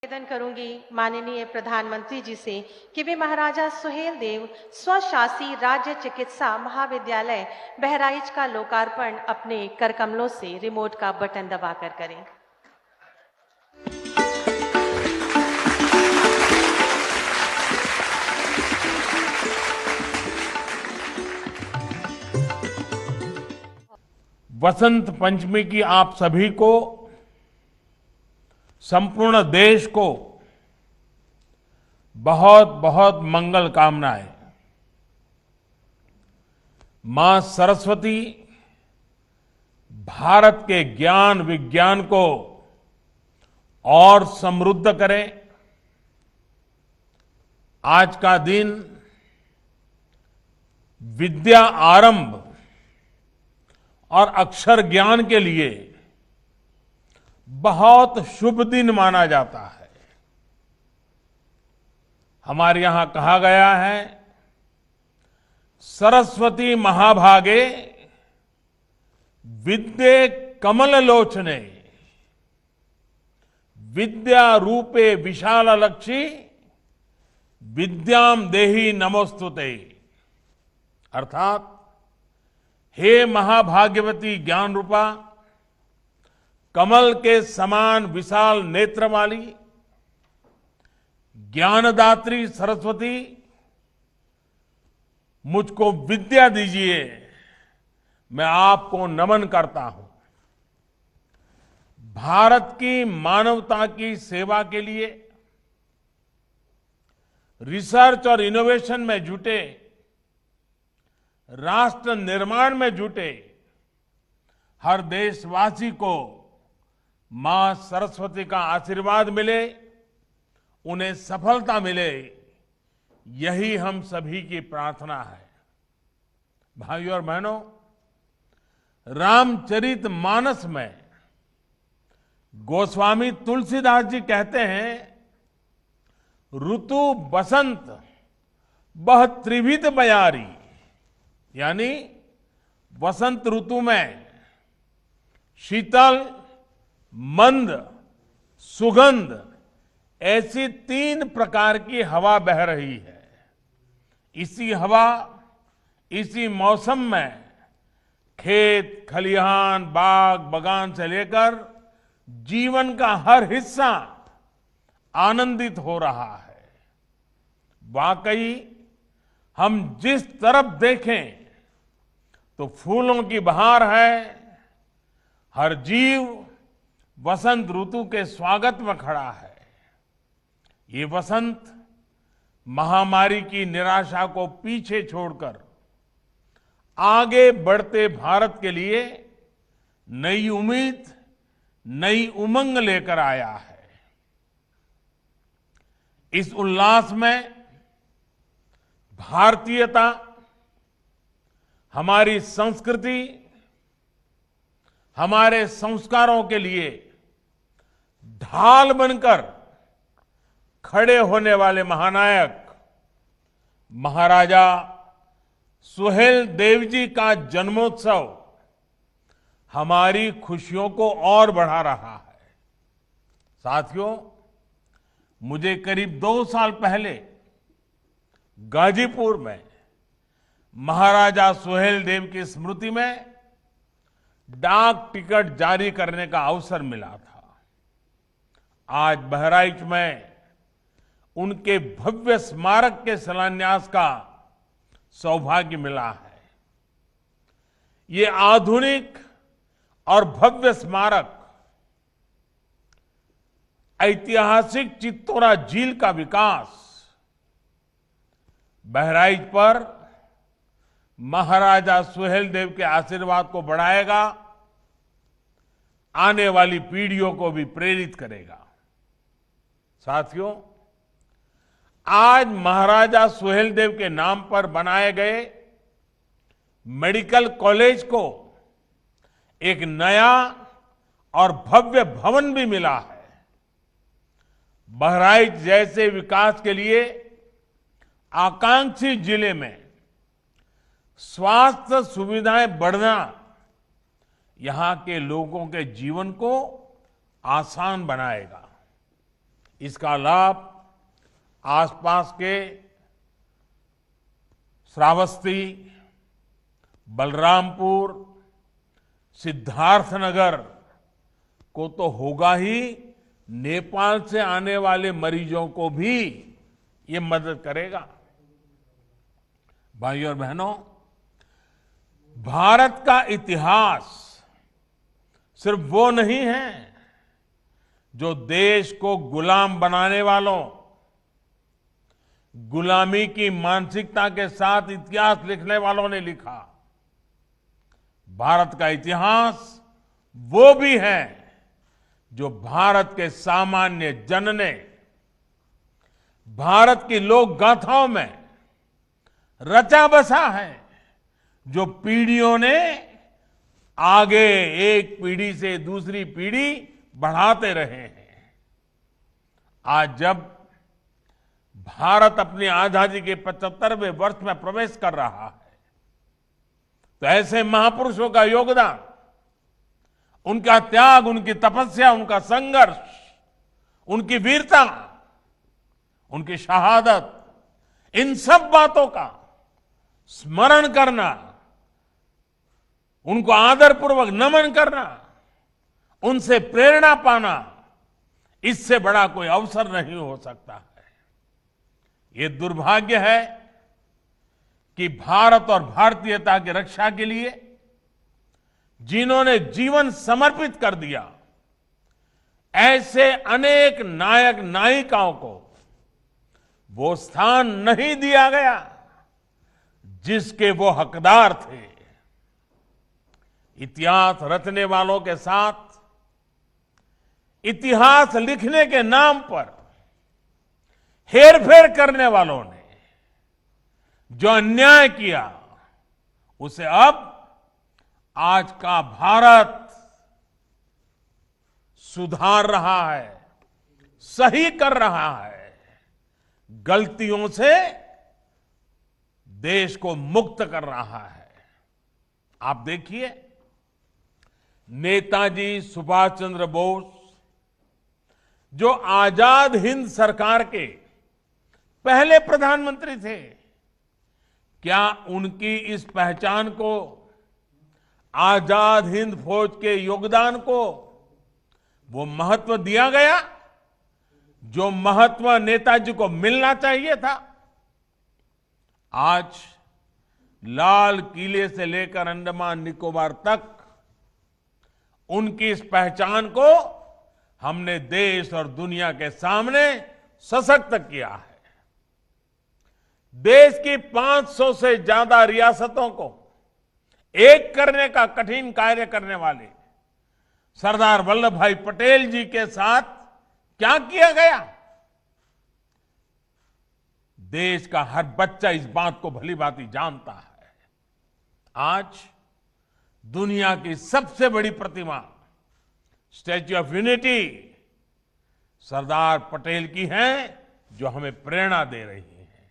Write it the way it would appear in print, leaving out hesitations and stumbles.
निवेदन करूंगी माननीय प्रधानमंत्री जी से कि वे महाराजा सुहेलदेव स्वशासी राज्य चिकित्सा महाविद्यालय बहराइच का लोकार्पण अपने करकमलों से रिमोट का बटन दबाकर करें। वसंत पंचमी की आप सभी को, संपूर्ण देश को बहुत बहुत मंगल कामनाएं। मां सरस्वती भारत के ज्ञान विज्ञान को और समृद्ध करें। आज का दिन विद्या आरंभ और अक्षर ज्ञान के लिए बहुत शुभ दिन माना जाता है। हमारे यहां कहा गया है, सरस्वती महाभागे विद्ये कमल लोचने, विद्या रूपे विशाल लक्षी विद्याम देहि नमोस्तुते। अर्थात हे महाभाग्यवती ज्ञान रूपा, कमल के समान विशाल नेत्र वाली ज्ञानदात्री सरस्वती, मुझको विद्या दीजिए, मैं आपको नमन करता हूं। भारत की मानवता की सेवा के लिए रिसर्च और इनोवेशन में जुटे, राष्ट्र निर्माण में जुटे हर देशवासी को मां सरस्वती का आशीर्वाद मिले, उन्हें सफलता मिले, यही हम सभी की प्रार्थना है। भाइयों और बहनों, रामचरितमानस में गोस्वामी तुलसीदास जी कहते हैं, ऋतु बसंत बह त्रिविध बयारी, यानी वसंत ऋतु में शीतल, मंद, सुगंध ऐसी 3 प्रकार की हवा बह रही है। इसी हवा, इसी मौसम में खेत, खलिहान, बाग, बगान से लेकर जीवन का हर हिस्सा आनंदित हो रहा है। वाकई हम जिस तरफ देखें तो फूलों की बहार है। हर जीव वसंत ऋतु के स्वागत में खड़ा है। ये वसंत महामारी की निराशा को पीछे छोड़कर आगे बढ़ते भारत के लिए नई उम्मीद, नई उमंग लेकर आया है। इस उल्लास में भारतीयता, हमारी संस्कृति, हमारे संस्कारों के लिए ढाल बनकर खड़े होने वाले महानायक महाराजा सुहेलदेव जी का जन्मोत्सव हमारी खुशियों को और बढ़ा रहा है। साथियों, मुझे करीब 2 साल पहले गाजीपुर में महाराजा सुहेलदेव की स्मृति में डाक टिकट जारी करने का अवसर मिला था। आज बहराइच में उनके भव्य स्मारक के शिलान्यास का सौभाग्य मिला है। ये आधुनिक और भव्य स्मारक ऐतिहासिक चित्तौरा झील का विकास, बहराइच पर महाराजा सुहेलदेव के आशीर्वाद को बढ़ाएगा, आने वाली पीढ़ियों को भी प्रेरित करेगा। साथियों, आज महाराजा सुहेलदेव के नाम पर बनाए गए मेडिकल कॉलेज को एक नया और भव्य भवन भी मिला है। बहराइच जैसे विकास के लिए आकांक्षी जिले में स्वास्थ्य सुविधाएं बढ़ना यहां के लोगों के जीवन को आसान बनाएगा। इसका लाभ आसपास के श्रावस्ती, बलरामपुर, सिद्धार्थनगर को तो होगा ही, नेपाल से आने वाले मरीजों को भी ये मदद करेगा। भाइयों और बहनों, भारत का इतिहास सिर्फ वो नहीं है जो देश को गुलाम बनाने वालों, गुलामी की मानसिकता के साथ इतिहास लिखने वालों ने लिखा। भारत का इतिहास वो भी है जो भारत के सामान्य जन ने भारत की लोक गाथाओं में रचा बसा है, जो पीढ़ियों ने आगे एक पीढ़ी से दूसरी पीढ़ी बढ़ाते रहे हैं। आज जब भारत अपनी आजादी के 75वें वर्ष में प्रवेश कर रहा है, तो ऐसे महापुरुषों का योगदान, उनका त्याग, उनकी तपस्या, उनका संघर्ष, उनकी वीरता, उनकी शहादत, इन सब बातों का स्मरण करना, उनको आदरपूर्वक नमन करना, उनसे प्रेरणा पाना, इससे बड़ा कोई अवसर नहीं हो सकता है। ये दुर्भाग्य है कि भारत और भारतीयता की रक्षा के लिए जिन्होंने जीवन समर्पित कर दिया, ऐसे अनेक नायक नायिकाओं को वो स्थान नहीं दिया गया जिसके वो हकदार थे। इतिहास रचने वालों के साथ इतिहास लिखने के नाम पर हेरफेर करने वालों ने जो अन्याय किया, उसे अब आज का भारत सुधार रहा है, सही कर रहा है, गलतियों से देश को मुक्त कर रहा है। आप देखिए, नेताजी सुभाष चंद्र बोस जो आजाद हिंद सरकार के पहले प्रधानमंत्री थे, क्या उनकी इस पहचान को, आजाद हिंद फौज के योगदान को वो महत्व दिया गया जो महत्व नेताजी को मिलना चाहिए था? आज लाल किले से लेकर अंडमान निकोबार तक उनकी इस पहचान को हमने देश और दुनिया के सामने सशक्त किया है। देश की 500 से ज्यादा रियासतों को एक करने का कठिन कार्य करने वाले सरदार वल्लभ भाई पटेल जी के साथ क्या किया गया, देश का हर बच्चा इस बात को भली भांति जानता है। आज दुनिया की सबसे बड़ी प्रतिमा statue of unity Sardar Patel की है, जो हमें प्रेरणा दे रही है।